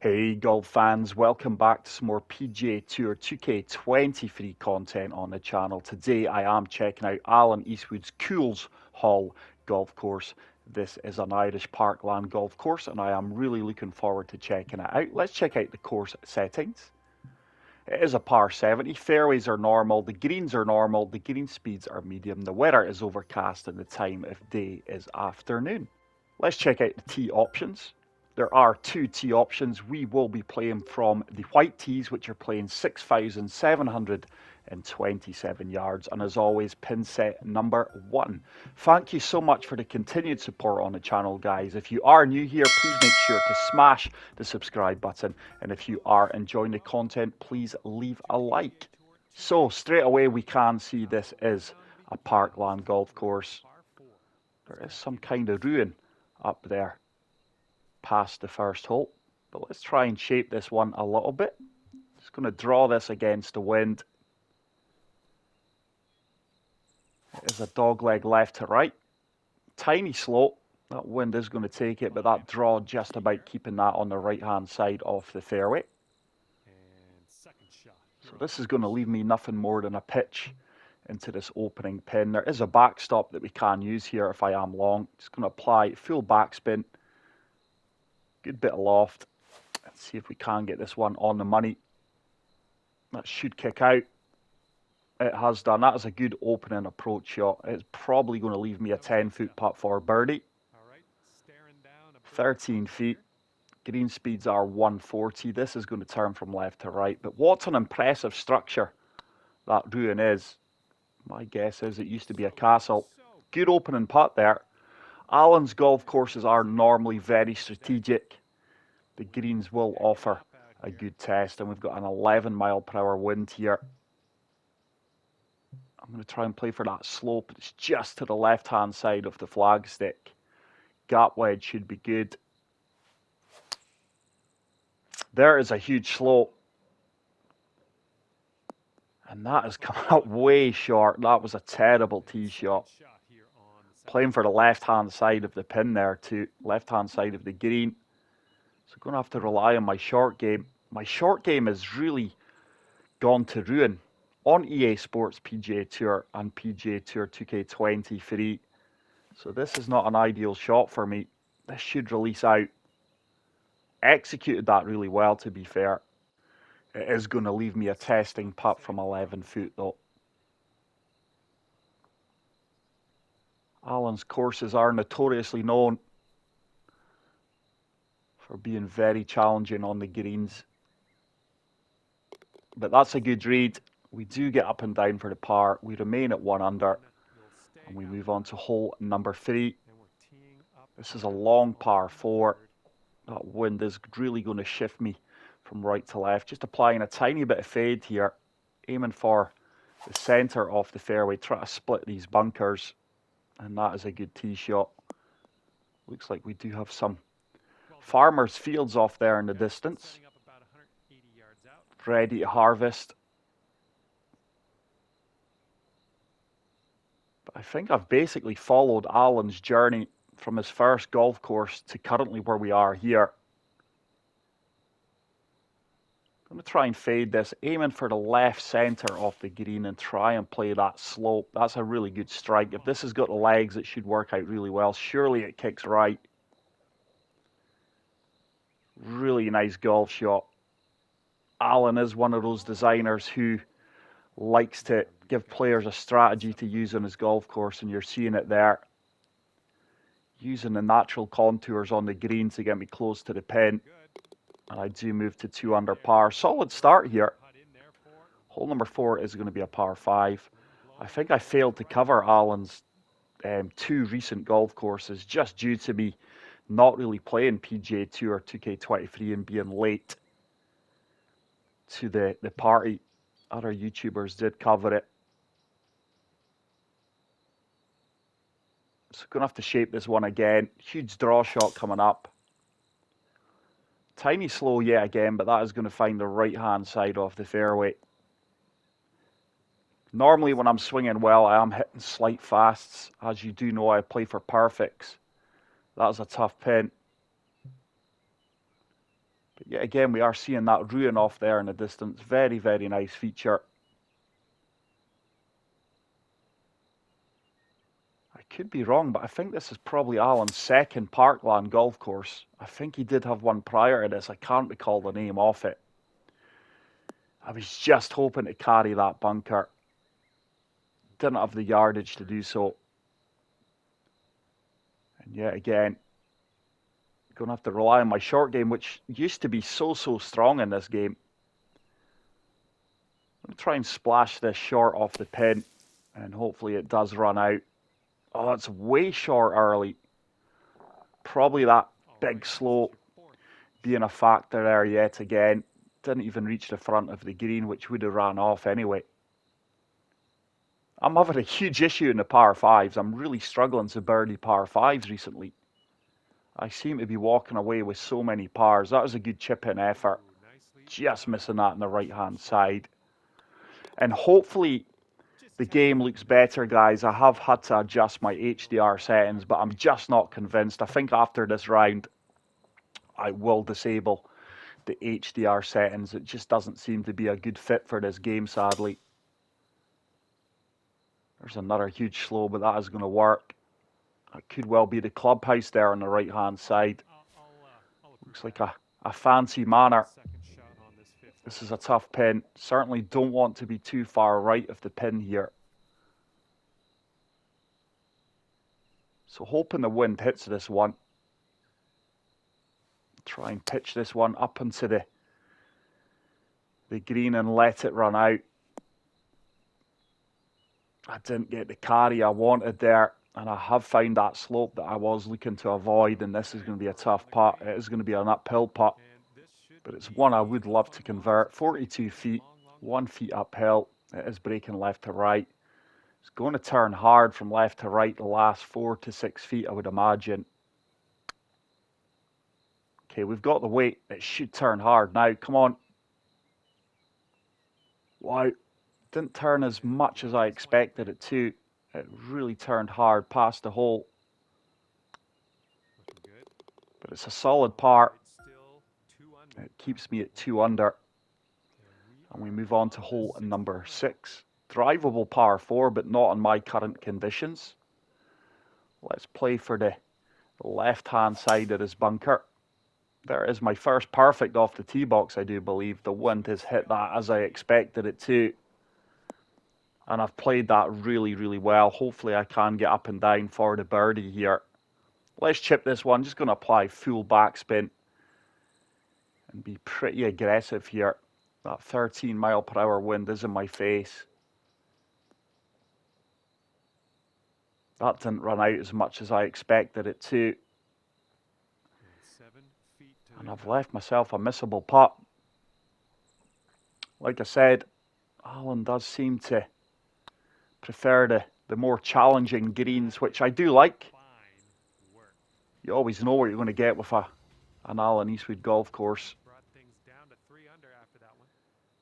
Hey golf fans, welcome back to some more PGA Tour 2K23 content on the channel. Today I am checking out Alan Eastwood's Cooleshall golf course. This is an Irish Parkland golf course and I am really looking forward to checking it out. Let's check out the course settings. It is a par 70, fairways are normal, the greens are normal, the green speeds are medium, the weather is overcast and the time of day is afternoon. Let's check out the tee options. There are two tee options. We will be playing from the white tees, which are playing 6,727 yards. And as always, pin set number 1. Thank you so much for the continued support on the channel, guys. If you are new here, please make sure to smash the subscribe button. And if you are enjoying the content, please leave a like. So straight away, we can see this is a Parkland golf course. There is some kind of ruin up there past the first hole, but let's try and shape this one a little bit. Just going to draw this against the wind. It is a dog leg left to right, tiny slope. That wind is going to take it, but that draw just about keeping that on the right hand side of the fairway. So this is going to leave me nothing more than a pitch into this opening pin. There is a backstop that we can use here if I am long. Just going to apply full backspin. Good bit of loft. Let's see if we can get this one on the money. That should kick out. It has done. That is a good opening approach shot. It's probably going to leave me a 10-foot putt for birdie. 13 feet. Green speeds are 140. This is going to turn from left to right. But what an impressive structure that ruin is. My guess is it used to be a castle. Good opening putt there. Alan's golf courses are normally very strategic. The greens will offer a good test, and we've got an 11-mile-per-hour wind here. I'm going to try and play for that slope. It's just to the left-hand side of the flagstick. Gap wedge should be good. There is a huge slope. And that has come out way short. That was a terrible tee shot. Playing for the left-hand side of the pin there too. Left-hand side of the green. So going to have to rely on my short game. My short game has really gone to ruin on EA Sports PGA Tour and PGA Tour 2K23. So this is not an ideal shot for me. This should release out. Executed that really well, to be fair. It is going to leave me a testing putt from 11 foot though. Alan's courses are notoriously known for being very challenging on the greens. But that's a good read. We do get up and down for the par. We remain at 1 under. And we move on to hole number 3. This is a long par 4. That wind is really going to shift me from right to left. Just applying a tiny bit of fade here. Aiming for the centre of the fairway. Try to split these bunkers. And that is a good tee shot. Looks like we do have some farmers' fields off there in the distance. Ready to harvest. But I think I've basically followed Alan's journey from his first golf course to currently where we are here. I'm going to try and fade this, aiming for the left centre of the green and try and play that slope. That's a really good strike. If this has got the legs, it should work out really well. Surely it kicks right. Really nice golf shot. Alan is one of those designers who likes to give players a strategy to use on his golf course, and you're seeing it there. Using the natural contours on the green to get me close to the pin. And I do move to 2 under par. Solid start here. Hole number 4 is going to be a par 5. I think I failed to cover Alan's 2 recent golf courses just due to me not really playing PGA Tour 2K23 and being late to the party. Other YouTubers did cover it. So going to have to shape this one again. Huge draw shot coming up. Tiny slow yet again, but that is going to find the right-hand side of the fairway. Normally when I'm swinging well, I am hitting slight fasts. As you do know, I play for perfects. That is a tough pin. But yet again, we are seeing that ruin off there in the distance. Very, very nice feature. I could be wrong, but I think this is probably Alan's second Parkland golf course. I think he did have one prior to this. I can't recall the name of it. I was just hoping to carry that bunker. Didn't have the yardage to do so. And yet again, going to have to rely on my short game, which used to be so strong in this game. I'm going to try and splash this short off the pin, and hopefully it does run out. Oh, it's way short early. Probably that big slope being a factor there yet again. Didn't even reach the front of the green, which would have ran off anyway. I'm having a huge issue in the par 5s. I'm really struggling to birdie par 5s recently. I seem to be walking away with so many pars. That was a good chip-in effort. Just missing that on the right-hand side. And hopefully the game looks better, guys. I have had to adjust my HDR settings, but I'm just not convinced. I think after this round, I will disable the HDR settings. It just doesn't seem to be a good fit for this game, sadly. There's another huge slow, but that is going to work. It could well be the clubhouse there on the right-hand side. Looks like a fancy manor. This is a tough pin. Certainly don't want to be too far right of the pin here. So hoping the wind hits this one. Try and pitch this one up into the green and let it run out. I didn't get the carry I wanted there, and I have found that slope that I was looking to avoid, and this is going to be a tough putt. It is going to be an uphill putt, but it's one I would love to convert. 42 feet, 1 foot uphill. It is breaking left to right. It's going to turn hard from left to right the last 4 to 6 feet, I would imagine. Okay, we've got the weight. It should turn hard now. Come on. Wow. Didn't turn as much as I expected it to. It really turned hard past the hole. But it's a solid par. It keeps me at 2 under. And we move on to hole number 6. Drivable par 4, but not on my current conditions. Let's play for the left-hand side of this bunker. There is my first perfect off the tee box, I do believe. The wind has hit that as I expected it to. And I've played that really, really well. Hopefully I can get up and down for the birdie here. Let's chip this one. Just going to apply full backspin and be pretty aggressive here. That 13 mile per hour wind is in my face. That didn't run out as much as I expected it to. And I've left myself a missable putt. Like I said, Alan does seem to prefer the more challenging greens, which I do like. You always know what you're going to get with an Alan Eastwood golf course.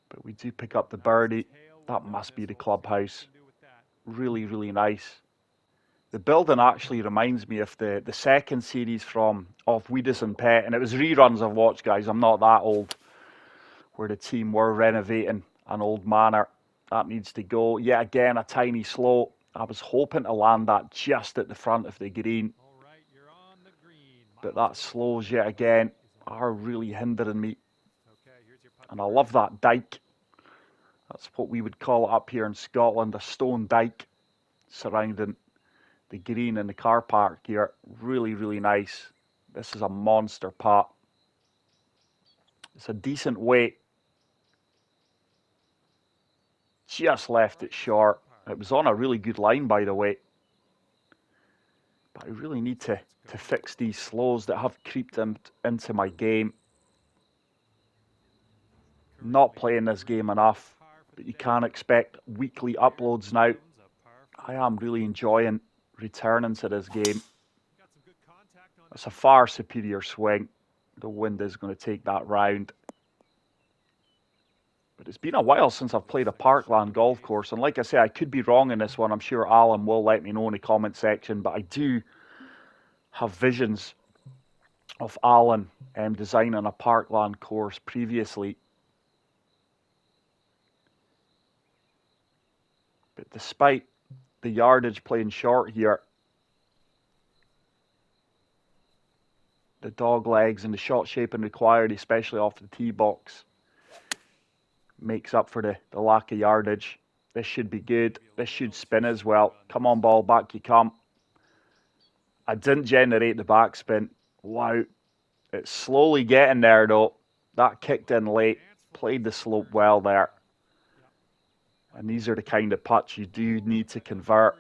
But we do pick up the birdie. That must be the clubhouse. Really, really nice. The building actually reminds me of the second series of Weedus and Pett, and it was reruns I've watched, guys. I'm not that old. Where the team were renovating an old manor. That needs to go. Yet again, a tiny slope. I was hoping to land that just at the front of the green. But that slows yet again are really hindering me. And I love that dike. That's what we would call it up here in Scotland, a stone dike surrounding the green in the car park here. Really, really nice. This is a monster putt. It's a decent weight. Just left it short. It was on a really good line, by the way. But I really need to fix these slows that have creeped into my game. Not playing this game enough, but you can't expect weekly uploads now. I am really enjoying returning to this game. It's a far superior swing. The wind is going to take that round. But it's been a while since I've played a Parkland golf course. And like I say, I could be wrong in this one. I'm sure Alan will let me know in the comment section. But I do have visions of Alan designing a Parkland course previously. But despite the yardage playing short here, the dog legs and the shot shaping required, especially off the tee box, makes up for the lack of yardage. This should be good. This should spin as well. Come on, ball, back you come. I didn't generate the backspin. Wow. It's slowly getting there, though. That kicked in late. Played the slope well there. And these are the kind of putts you do need to convert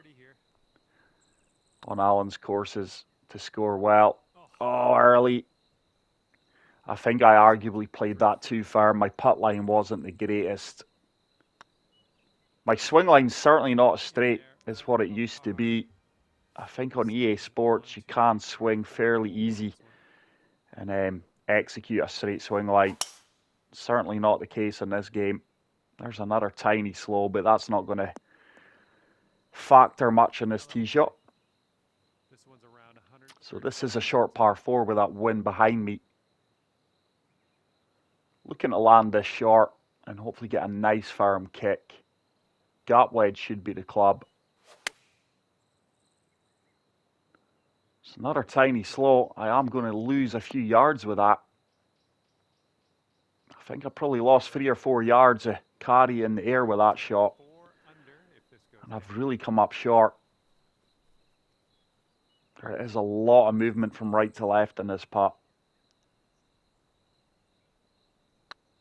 on Alan's courses to score well. Oh, early. I think I arguably played that too far. My putt line wasn't the greatest. My swing line's certainly not as straight as what it used to be. I think on EA Sports you can swing fairly easy and execute a straight swing line. Certainly not the case in this game. There's another tiny slow, but that's not going to factor much in this tee shot. So this is a short par 4 with that wind behind me. Looking to land this short and hopefully get a nice firm kick. Gap wedge should be the club. It's another tiny slow. I am going to lose a few yards with that. I think I probably lost 3 or 4 yards of carry in the air with that shot. And I've really come up short. There is a lot of movement from right to left in this putt.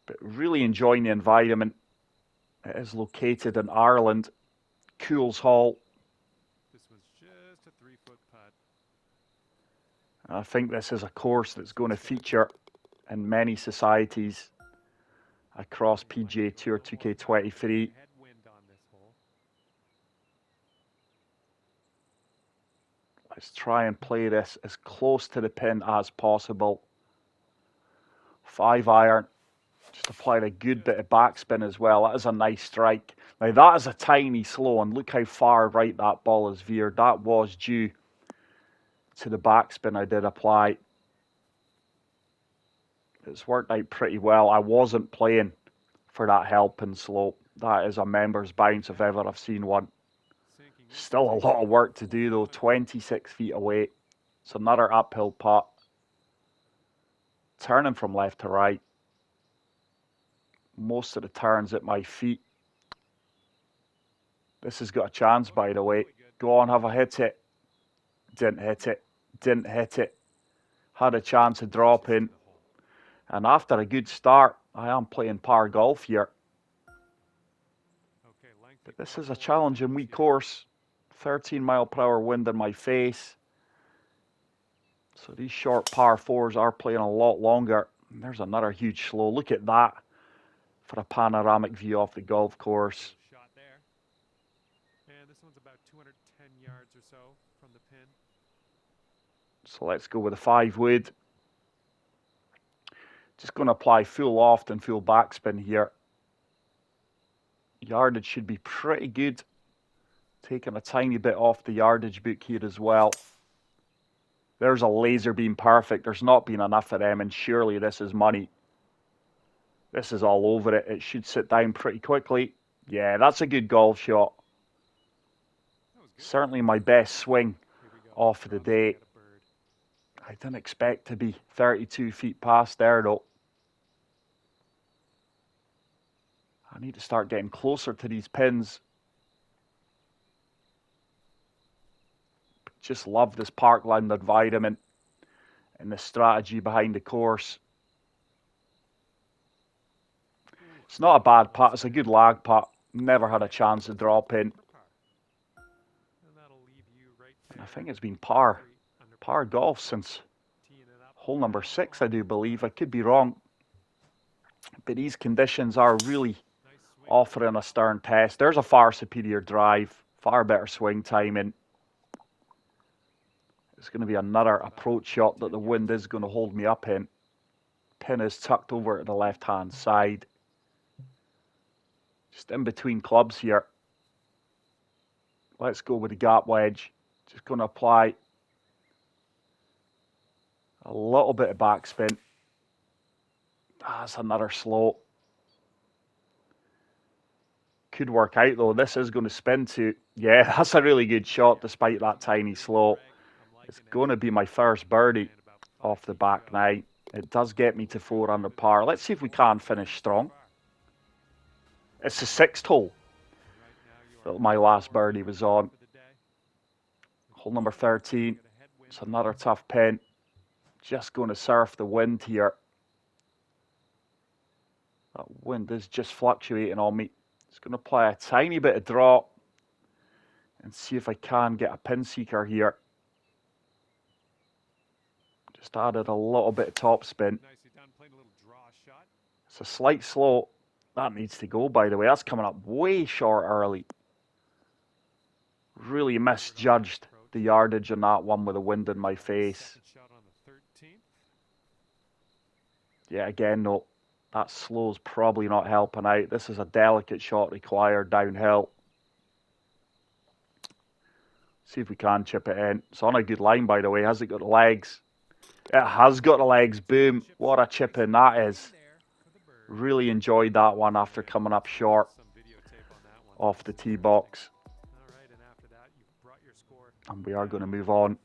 But really enjoying the environment. It is located in Ireland, Cooleshall. This was just a 3-foot putt. I think this is a course that's going to feature in many societies across PGA Tour 2K23. Let's try and play this as close to the pin as possible. 5 iron. Just applied a good bit of backspin as well. That is a nice strike. Now that is a tiny slow, and look how far right that ball is veered. That was due to the backspin I did apply. It's worked out pretty well. I wasn't playing for that helping slope. That is a member's bounce if ever I've seen one. Still a lot of work to do though. 26 feet away. It's another uphill putt. Turning from left to right. Most of the turns at my feet. This has got a chance, by the way. Go on, have a hit it. Didn't hit it. Didn't hit it. Had a chance of dropping. And after a good start, I am playing par golf here. But this is a challenging weak course. 13 mile per hour wind in my face. So these short par 4s are playing a lot longer. And there's another huge slow. Look at that for a panoramic view off the golf course. Shot there. And this one's about 210 yards or so from the pin. So let's go with a 5 wood. Just going to apply full loft and full backspin here. Yardage should be pretty good. Taking a tiny bit off the yardage book here as well. There's a laser beam perfect. There's not been enough of them, and surely this is money. This is all over it. It should sit down pretty quickly. Yeah, that's a good golf shot. Certainly my best swing off of the day. I didn't expect to be 32 feet past there though. I need to start getting closer to these pins. Just love this Parkland environment and the strategy behind the course. It's not a bad putt. It's a good lag putt. Never had a chance to drop in. I think it's been par golf since hole number 6, I do believe. I could be wrong. But these conditions are really offering a stern test. There's a far superior drive, far better swing timing. It's going to be another approach shot that the wind is going to hold me up in. Pin is tucked over to the left-hand side. Just in between clubs here. Let's go with the gap wedge. Just going to apply a little bit of backspin. That's another slow. Could work out though. This is going to spin to... Yeah, that's a really good shot despite that tiny slow. It's going to be my first birdie off the back nine. It does get me to 4 under par. Let's see if we can finish strong. It's the 6th hole that my last birdie was on. Hole number 13. It's another tough pin. Just going to surf the wind here. That wind is just fluctuating on me. It's going to play a tiny bit of draw and see if I can get a pin seeker here. Just added a little bit of topspin. It's a slight slow. That needs to go, by the way. That's coming up way short early. Really misjudged the yardage on that one with the wind in my face. Yeah, again, no. That slow's probably not helping out. This is a delicate shot required downhill. See if we can chip it in. It's on a good line, by the way. Has it got the legs? It has got the legs. Boom. What a chip in that is. Really enjoyed that one after coming up short off the tee box. And we are going to move on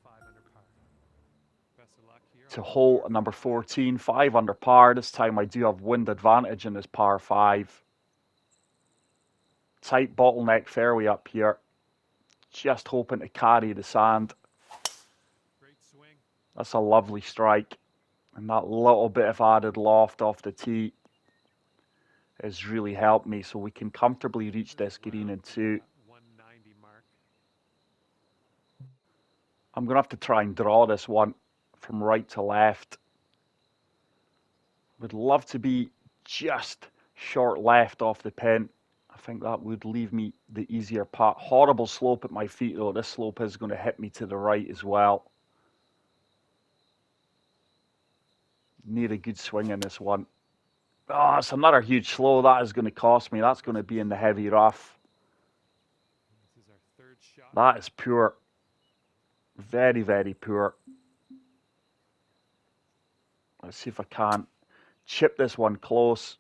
to hole number 14, 5 under par. This time I do have wind advantage in this par 5. Tight bottleneck fairway up here. Just hoping to carry the sand. That's a lovely strike. And that little bit of added loft off the tee has really helped me. So we can comfortably reach this green in 2. I'm going to have to try and draw this one from right to left. Would love to be just short left off the pin. I think that would leave me the easier part. Horrible slope at my feet though. This slope is going to hit me to the right as well. Need a good swing in this one. Oh, it's another huge slow. That is going to cost me. That's going to be in the heavy rough. That is poor. Very, very poor. Let's see if I can chip this one close.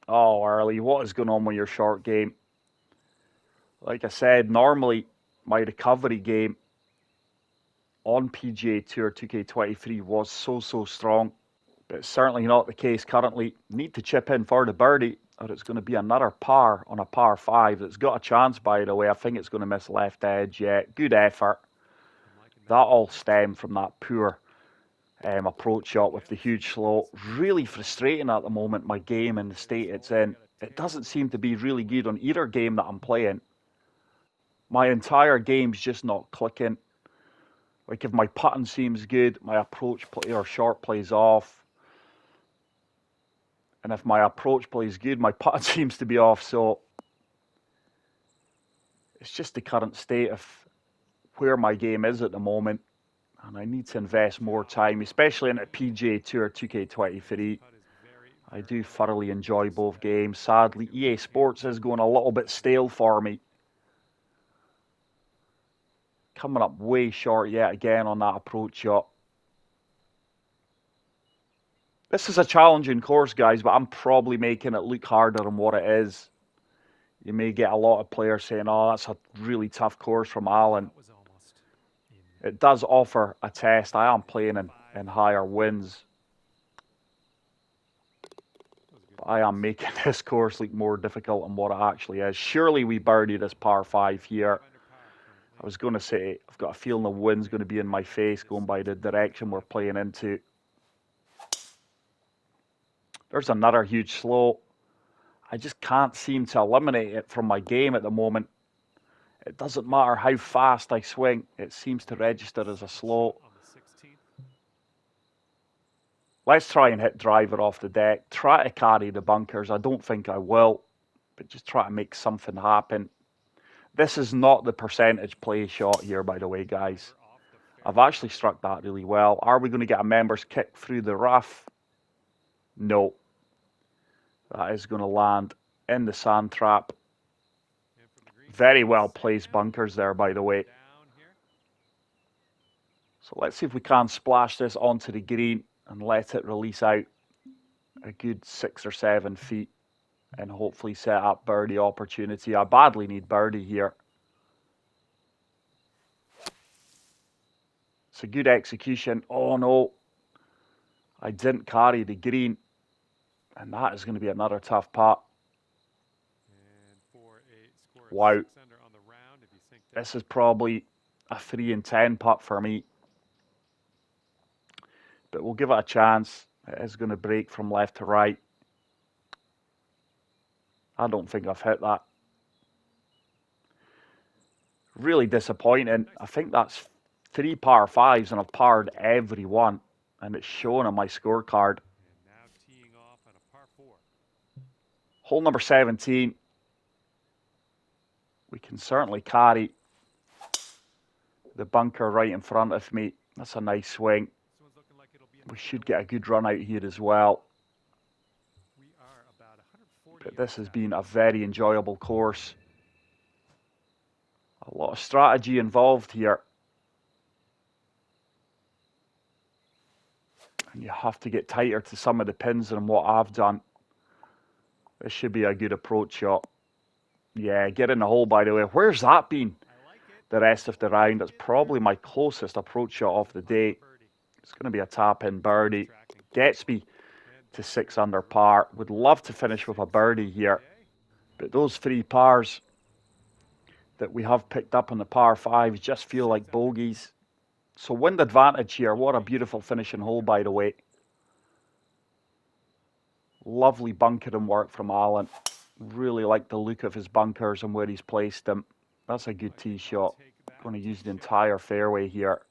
Oh, early. What is going on with your short game? Like I said, normally my recovery game on PGA Tour 2K23 was so strong. But it's certainly not the case currently. Need to chip in for the birdie, or it's going to be another par on a par 5. It's got a chance, by the way. I think it's going to miss left edge. Yeah, good effort. That all stemmed from that poor approach shot with the huge slow. Really frustrating at the moment, my game and the state it's in. It doesn't seem to be really good on either game that I'm playing. My entire game's just not clicking. Like if my putting seems good, my approach play or short plays off. And if my approach plays good, my putting seems to be off. So it's just the current state of where my game is at the moment. And I need to invest more time, especially in a PGA Tour 2K23. I do thoroughly enjoy both games. Sadly, EA Sports is going a little bit stale for me. Coming up way short yet again on that approach shot. This is a challenging course, guys, but I'm probably making it look harder than what it is. You may get a lot of players saying, oh, that's a really tough course from Alan. It does offer a test. I am playing in higher winds. But I am making this course look more difficult than what it actually is. Surely we birdie this par 5 here. I was going to say, I've got a feeling the wind's going to be in my face going by the direction we're playing into. There's another huge slow. I just can't seem to eliminate it from my game at the moment. It doesn't matter how fast I swing. It seems to register as a slow. Let's try and hit driver off the deck. Try to carry the bunkers. I don't think I will. But just try to make something happen. This is not the percentage play shot here, by the way, guys. I've actually struck that really well. Are we going to get a member's kick through the rough? No. That is going to land in the sand trap. Very well placed bunkers there, by the way. So let's see if we can splash this onto the green and let it release out a good 6 or 7 feet and hopefully set up birdie opportunity. I badly need birdie here. It's a good execution. Oh no, I didn't carry the green, and that is going to be another tough putt. And for a score of Wow, 6 under on the round, if you sink that, this is probably a 3 and 10 putt for me. But we'll give it a chance. It is going to break from left to right. I don't think I've hit that. Really disappointing. I think that's 3 par 5s and I've parred every one. And it's shown on my scorecard. and now teeing off on a par 4. Hole number 17. We can certainly carry the bunker right in front of me. That's a nice swing. This one's looking like it'll be We should get a good run out here as well. We are about 140 But this yards has out. been a very enjoyable course. A lot of strategy involved here. And you have to get tighter to some of the pins than what I've done. This should be a good approach shot. Yeah, get in the hole, by the way. Where's that been I like it. the rest of the round? That's probably my closest approach shot of the day. Birdie. It's going to be a tap-in birdie. Tracking. Gets me to 6 under par. Would love to finish with a birdie here. But those 3 pars that we have picked up on the par 5s just feel like bogeys. So wind advantage here. What a beautiful finishing hole, by the way. Lovely bunkering work from Alan. Really like the look of his bunkers and where he's placed them. That's a good tee shot. Going to use the entire fairway here.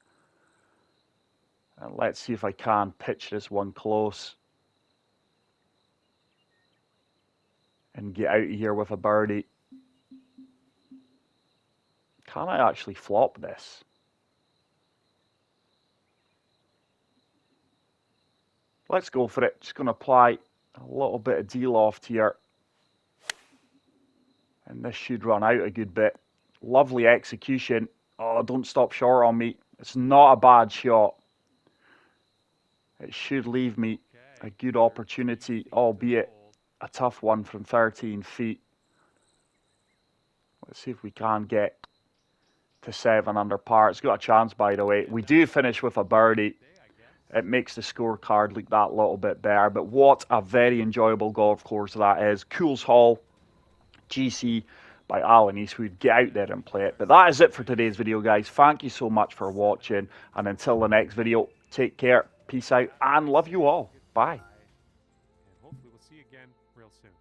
And let's see if I can pitch this one close. And get out of here with a birdie. Can I actually flop this? Let's go for it. Just going to apply a little bit of D-loft here. And this should run out a good bit. Lovely execution. Oh, don't stop short on me. It's not a bad shot. It should leave me a good opportunity, albeit a tough one from 13 feet. Let's see if we can get to 7 under par. It's got a chance, by the way. We do finish with a birdie. It makes the scorecard look that little bit better. But what a very enjoyable golf course that is. Cooleshall GC by Alan Eastwood. Get out there and play it. But that is it for today's video, guys. Thank you so much for watching. And until the next video, take care, peace out, and love you all. Bye. And hopefully we'll see you again real soon.